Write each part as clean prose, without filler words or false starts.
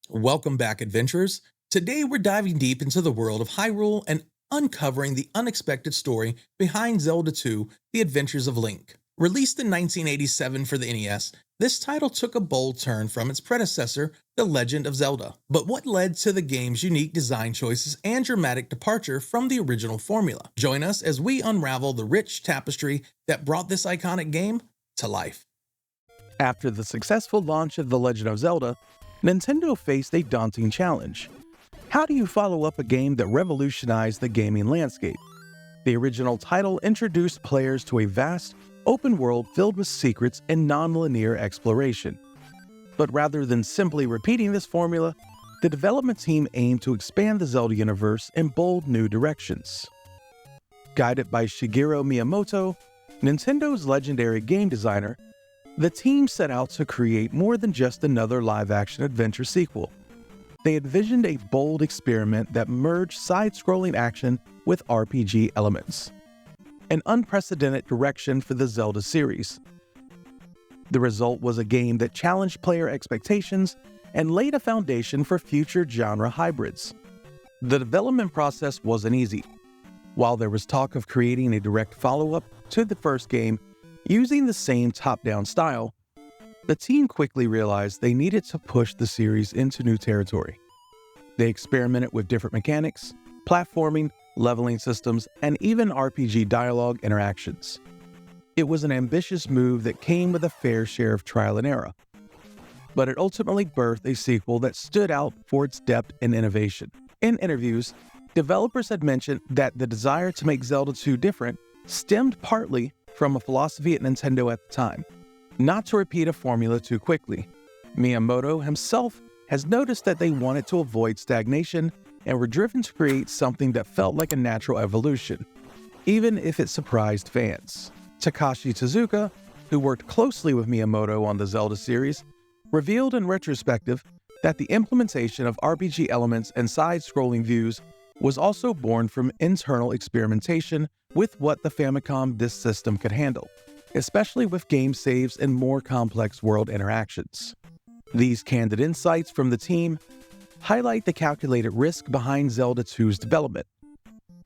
Welcome back, adventurers. Today we're diving deep into the world of Hyrule and uncovering the unexpected story behind Zelda II: The Adventures of Link. Released in 1987 for the NES, this title took a bold turn from its predecessor, The Legend of Zelda. But what led to the game's unique design choices and dramatic departure from the original formula? Join us as we unravel the rich tapestry that brought this iconic game to life. After the successful launch of The Legend of Zelda, Nintendo faced a daunting challenge. How do you follow up a game that revolutionized the gaming landscape? The original title introduced players to a vast, open world filled with secrets and non-linear exploration. But rather than simply repeating this formula, the development team aimed to expand the Zelda universe in bold new directions. Guided by Shigeru Miyamoto, Nintendo's legendary game designer, the team set out to create more than just another live-action adventure sequel. They envisioned a bold experiment that merged side-scrolling action with RPG elements, an unprecedented direction for the Zelda series. The result was a game that challenged player expectations and laid a foundation for future genre hybrids. The development process wasn't easy. While there was talk of creating a direct follow-up to the first game using the same top-down style, the team quickly realized they needed to push the series into new territory. They experimented with different mechanics, platforming, leveling systems, and even RPG dialogue interactions. It was an ambitious move that came with a fair share of trial and error, but it ultimately birthed a sequel that stood out for its depth and innovation. In interviews, developers had mentioned that the desire to make Zelda 2 different stemmed partly from a philosophy at Nintendo at the time: not to repeat a formula too quickly. Miyamoto himself has noticed that they wanted to avoid stagnation and were driven to create something that felt like a natural evolution, even if it surprised fans. Takashi Tezuka, who worked closely with Miyamoto on the Zelda series, revealed in retrospective that the implementation of RPG elements and side-scrolling views was also born from internal experimentation with what the Famicom Disk System could handle, especially with game saves and more complex world interactions. These candid insights from the team highlight the calculated risk behind Zelda 2's development: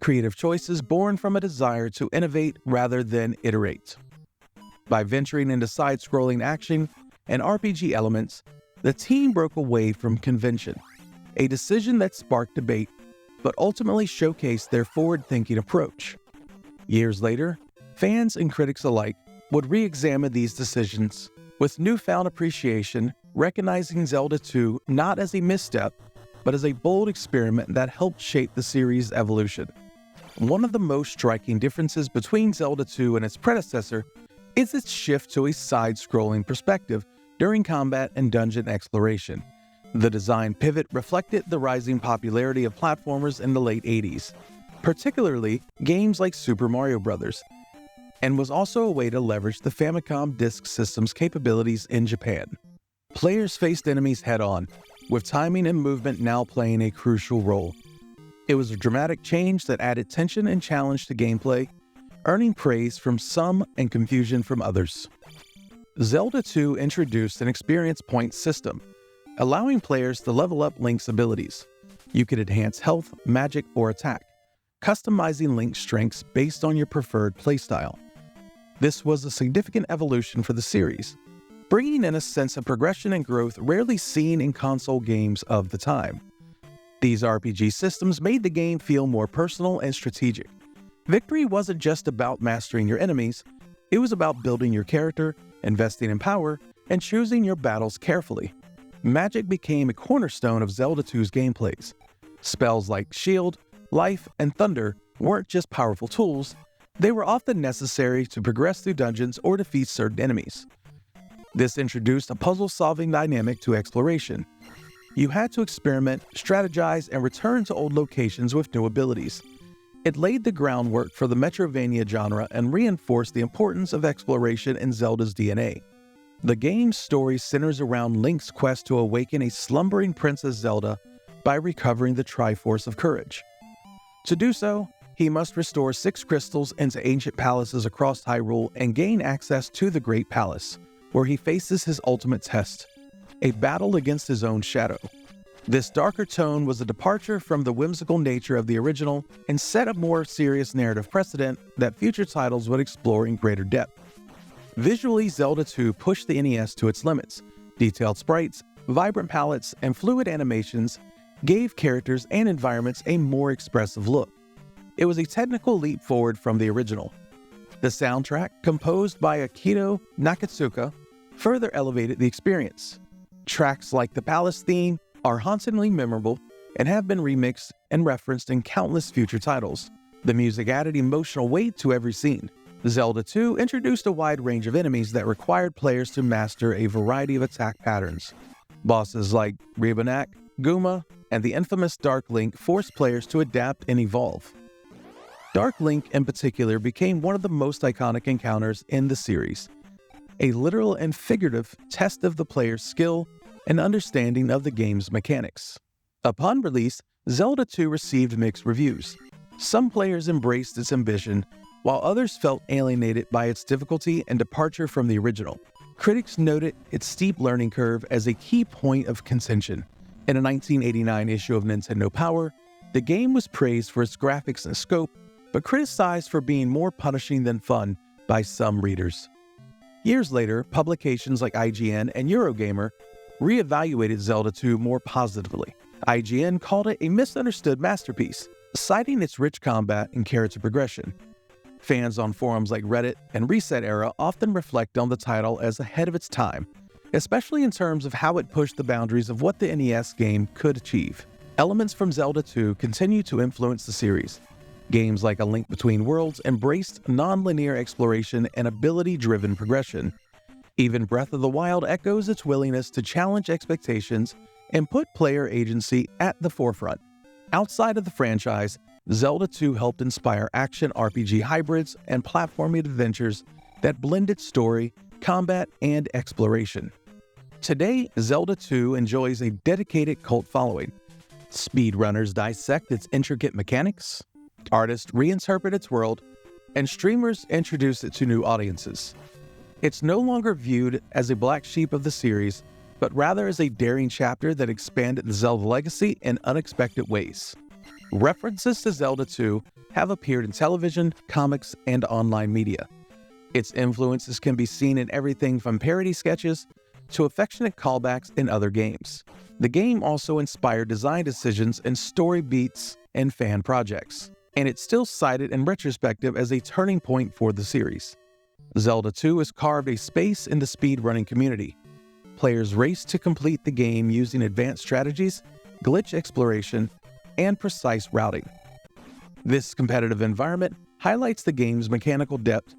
creative choices born from a desire to innovate rather than iterate. By venturing into side-scrolling action and RPG elements, the team broke away from convention, a decision that sparked debate but ultimately showcased their forward-thinking approach. Years later, fans and critics alike would re-examine these decisions with newfound appreciation, recognizing Zelda 2 not as a misstep, but as a bold experiment that helped shape the series' evolution. One of the most striking differences between Zelda 2 and its predecessor is its shift to a side-scrolling perspective during combat and dungeon exploration. The design pivot reflected the rising popularity of platformers in the late 80s, particularly games like Super Mario Bros., and was also a way to leverage the Famicom Disk System's capabilities in Japan. Players faced enemies head-on, with timing and movement now playing a crucial role. It was a dramatic change that added tension and challenge to gameplay, earning praise from some and confusion from others. Zelda 2 introduced an experience point system, allowing players to level up Link's abilities. You could enhance health, magic, or attack, customizing Link's strengths based on your preferred playstyle. This was a significant evolution for the series, bringing in a sense of progression and growth rarely seen in console games of the time. These RPG systems made the game feel more personal and strategic. Victory wasn't just about mastering your enemies, it was about building your character, investing in power, and choosing your battles carefully. Magic became a cornerstone of Zelda 2's gameplays. Spells like Shield, Life, and Thunder weren't just powerful tools, they were often necessary to progress through dungeons or defeat certain enemies. This introduced a puzzle-solving dynamic to exploration. You had to experiment, strategize, and return to old locations with new abilities. It laid the groundwork for the Metroidvania genre and reinforced the importance of exploration in Zelda's DNA. The game's story centers around Link's quest to awaken a slumbering Princess Zelda by recovering the Triforce of Courage. To do so, he must restore 6 crystals into ancient palaces across Hyrule and gain access to the Great Palace, where he faces his ultimate test, a battle against his own shadow. This darker tone was a departure from the whimsical nature of the original and set a more serious narrative precedent that future titles would explore in greater depth. Visually, Zelda II pushed the NES to its limits. Detailed sprites, vibrant palettes, and fluid animations gave characters and environments a more expressive look. It was a technical leap forward from the original. The soundtrack, composed by Akito Nakatsuka, further elevated the experience. Tracks like the Palace theme are hauntingly memorable and have been remixed and referenced in countless future titles. The music added emotional weight to every scene. Zelda II introduced a wide range of enemies that required players to master a variety of attack patterns. Bosses like Ribonak, Guma, and the infamous Dark Link forced players to adapt and evolve. Dark Link in particular became one of the most iconic encounters in the series, a literal and figurative test of the player's skill and understanding of the game's mechanics. Upon release, Zelda II received mixed reviews. Some players embraced its ambition, while others felt alienated by its difficulty and departure from the original. Critics noted its steep learning curve as a key point of contention. In a 1989 issue of Nintendo Power, the game was praised for its graphics and scope, but criticized for being more punishing than fun by some readers. Years later, publications like IGN and Eurogamer reevaluated Zelda II more positively. IGN called it a misunderstood masterpiece, citing its rich combat and character progression. Fans on forums like Reddit and Reset Era often reflect on the title as ahead of its time, especially in terms of how it pushed the boundaries of what the NES game could achieve. Elements from Zelda II continue to influence the series. Games like A Link Between Worlds embraced non-linear exploration and ability-driven progression. Even Breath of the Wild echoes its willingness to challenge expectations and put player agency at the forefront. Outside of the franchise, Zelda II helped inspire action RPG hybrids and platforming adventures that blended story, combat, and exploration. Today, Zelda II enjoys a dedicated cult following. Speedrunners dissect its intricate mechanics, artists reinterpret its world, and streamers introduce it to new audiences. It's no longer viewed as a black sheep of the series, but rather as a daring chapter that expanded the Zelda legacy in unexpected ways. References to Zelda II have appeared in television, comics, and online media. Its influences can be seen in everything from parody sketches to affectionate callbacks in other games. The game also inspired design decisions and story beats in fan projects, and it's still cited in retrospective as a turning point for the series. Zelda II has carved a space in the speedrunning community. Players race to complete the game using advanced strategies, glitch exploration, and precise routing. This competitive environment highlights the game's mechanical depth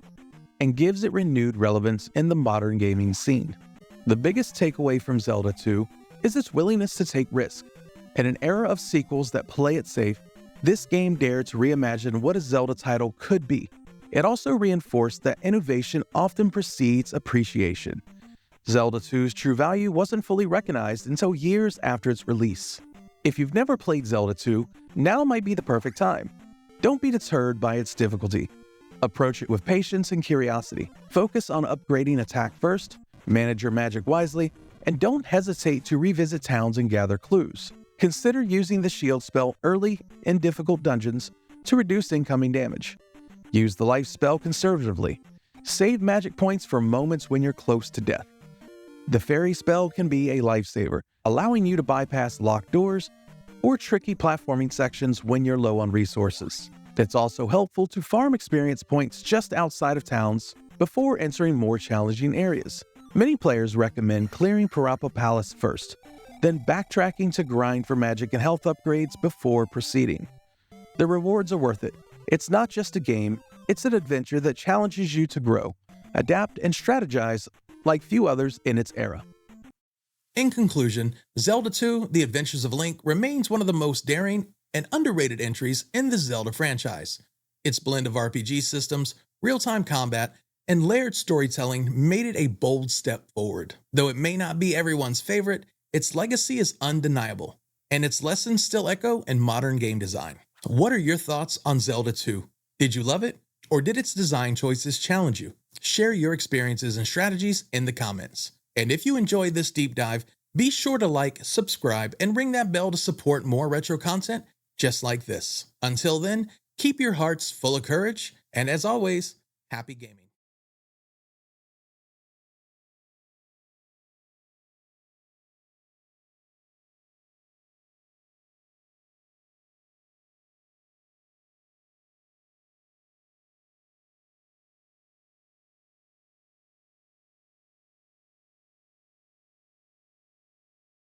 and gives it renewed relevance in the modern gaming scene. The biggest takeaway from Zelda II is its willingness to take risks. In an era of sequels that play it safe, this game dared to reimagine what a Zelda title could be. It also reinforced that innovation often precedes appreciation. Zelda II's true value wasn't fully recognized until years after its release. If you've never played Zelda II, now might be the perfect time. Don't be deterred by its difficulty. Approach it with patience and curiosity. Focus on upgrading attack first, manage your magic wisely, and don't hesitate to revisit towns and gather clues. Consider using the shield spell early in difficult dungeons to reduce incoming damage. Use the life spell conservatively. Save magic points for moments when you're close to death. The fairy spell can be a lifesaver, allowing you to bypass locked doors or tricky platforming sections when you're low on resources. It's also helpful to farm experience points just outside of towns before entering more challenging areas. Many players recommend clearing Parappa Palace first, then backtracking to grind for magic and health upgrades before proceeding. The rewards are worth it. It's not just a game, it's an adventure that challenges you to grow, adapt, and strategize like few others in its era. In conclusion, Zelda II: The Adventures of Link remains one of the most daring and underrated entries in the Zelda franchise. Its blend of RPG systems, real-time combat, and layered storytelling made it a bold step forward. Though it may not be everyone's favorite, its legacy is undeniable, and its lessons still echo in modern game design. What are your thoughts on Zelda II? Did you love it, or did its design choices challenge you? Share your experiences and strategies in the comments. And if you enjoyed this deep dive, Be sure to like, subscribe, and ring that bell to support more retro content just like this. Until then, keep your hearts full of courage, and as always, happy gaming.